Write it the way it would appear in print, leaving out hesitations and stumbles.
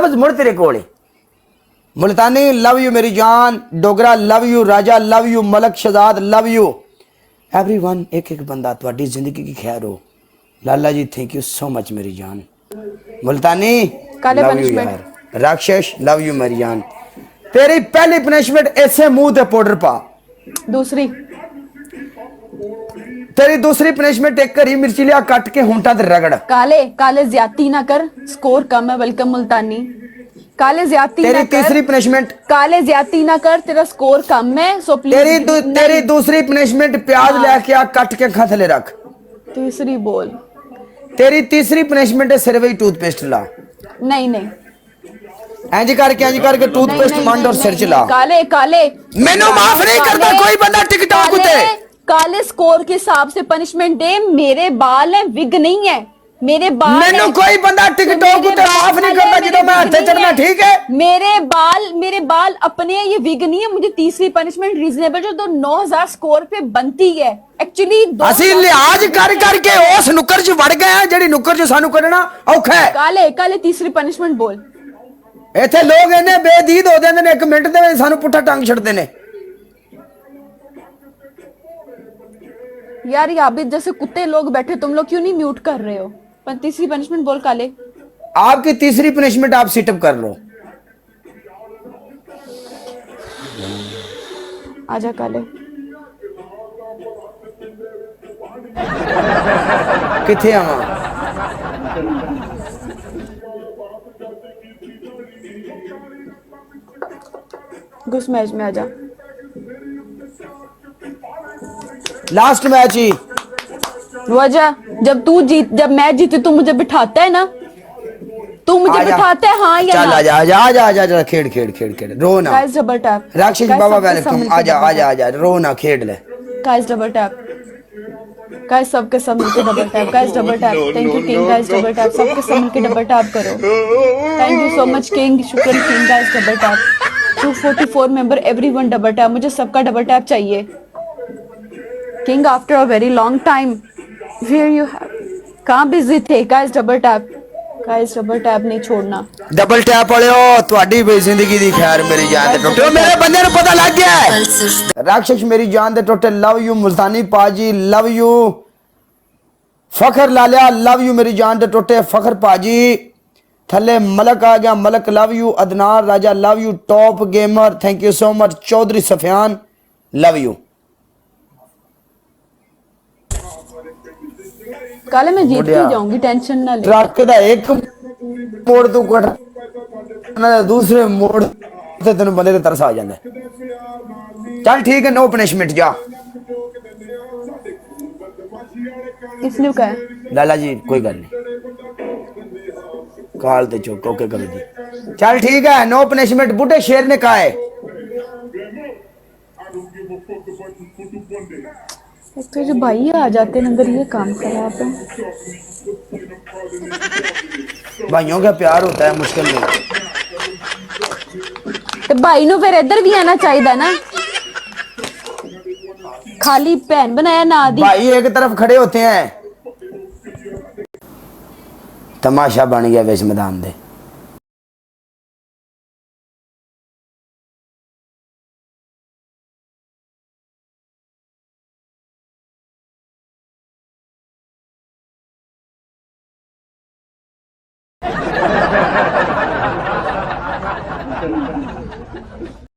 मुड़ तेरे कोले मुल्तानी लव यू मेरी जान, Dogra love you, Raja love you, Malak Shahzad love you, everyone एक एक बंदा तुम्हारी जिंदगी की खैर हो। Lala ji thank you so much मेरी जान। मुल्तानी लव यू यार, राक्षस लव यू मेरी जान। तेरी पहली पनिशमेंट ऐसे मुंह ते पाउडर पा, दूसरी तेरी दूसरी पनिशमेंट एक हरी मिर्ची लिया कट के होंठा ते रगड़। काले काले ज्यादती ना कर, स्कोर कम है। वेलकम मुल्तानी। काले ज्यादती तेरी ना कर, तीसरी पनिशमेंट, काले ज्यादती ना कर, तेरा स्कोर कम है सो प्लीज। तेरी दूसरी पनिशमेंट प्याज लेके आ कट के खथले रख। तीसरी बोल। तेरी तीसरी पनिशमेंट है सिरवई टूथपेस्ट ला। नहीं नहीं इंज करके टूथपेस्ट मंड और सिर चला। काले काले मैनू माफ नहीं करता कोई बंदा टिकटॉक उते। काले स्कोर के हिसाब से पनिशमेंट दे। मेरे बाल है, विग नहीं है मेरे बाल। मैनू कोई बंदा टिकटॉक उते माफ नहीं करता जो मैं हाथे चढ़ना, ठीक है। मेरे बाल अपने, ये विग नहीं है। मुझे तीसरी पनिशमेंट रीजनेबल जो 9000 स्कोर पे बनती है एक्चुअली। ਅਸੀਂ ਲਿਹਾਜ਼ ਕਰ ਕਰਕੇ ਉਸ ਨੁੱਕਰ 'ਚ ਵੜ ਗਏ ਆ ਜਿਹੜੀ ਨੁੱਕਰ 'ਚ ਸਾਨੂੰ ਕੱਢਣਾ ਔਖਾ ਹੈ। काले काले तीसरी पनिशमेंट बोल। ਇੱਥੇ ਲੋਕ ਇਹਨੇ ਬੇਦੀਦ ਹੋ ਜਾਂਦੇ ਨੇ, 1 ਮਿੰਟ ਦੇ ਵਿੱਚ ਸਾਨੂੰ ਪੁੱਠਾ ਟੰਗ ਛੱਡਦੇ ਨੇ। यार ये आबिद जैसे कुत्ते लोग बैठे, तुम लोग क्यों नहीं म्यूट कर रहे हो? पर तीसरी पनिशमेंट बोल काले। आपकी तीसरी पनिशमेंट आप सिटअप कर लो। आजा काले। किथे आवा? घुस मैच में आजा। लास्ट मैच ही वजह जब मैच जीते तू मुझे बिठाता है ना, तू मुझे बिठाता है हाँ या चल ना? आजा खेड़ रो ना। Guys double tap. राक्षस बाबा वेलकम, आजा रो ना, खेड़ ले। Guys double tap. गाइस सबके सब मिलके double tap. Guys double tap. Thank you king. Guys double tap. सबके सब मिलके डबल टैप करो। Thank you so much king, शुक्रिया king. Guys double tap. 244 member, everyone double tap. मुझे सबका डबल टैप चाहिए। King after a very long time where you have, कहाँ busy थे? Guys double tap. Guys double tap नहीं छोड़ना। Double tap वाले हो ਤੁਹਾਡੀ ਬਈ ਜ਼ਿੰਦਗੀ ਦੀ ਖੈਰ ਮੇਰੀ ਜਾਨ ਤੇ ਟੁੱਟੇ। ਮੇਰੇ ਬੰਦੇ ਨੂੰ ਪਤਾ ਲੱਗ ਗਿਆ ਹੈ। ਰਾक्षस मेरी जान दे टोटे लव यू। मुल्तानी पाजी love you. Fakhar Laliya love you मेरी जान दे टोटे। फखर पाजी थले मलक आ गया, Malak love you. Adnan Raja love you. Top gamer thank you so much. Chaudhry Sufyan love you. काले मैं जीत के जाऊंगी, टेंशन ना ले। ट्रक दा एक मोड़ तू कट ना दूसरे मोड़ ते तेन बंदे ते तरस आ जांदा है। चल ठीक है, नो पनिशमेंट जा। किसने कहा? लाला जी कोई गल नहीं, काल ते चुप ओके करो जी। चल ठीक है, नो पनिशमेंट। बुढ़े शेर ने कहा है। तो जो भाई आ जाते हैं अंदर, ये काम खराब है। भाइयों का प्यार होता है मुश्किल में। तो भाई नु फिर इधर भी आना चाहिए ना, खाली भैन बनाया ना दी। भाई एक तरफ खड़े होते हैं, तमाशा बन गया विच मैदान दे।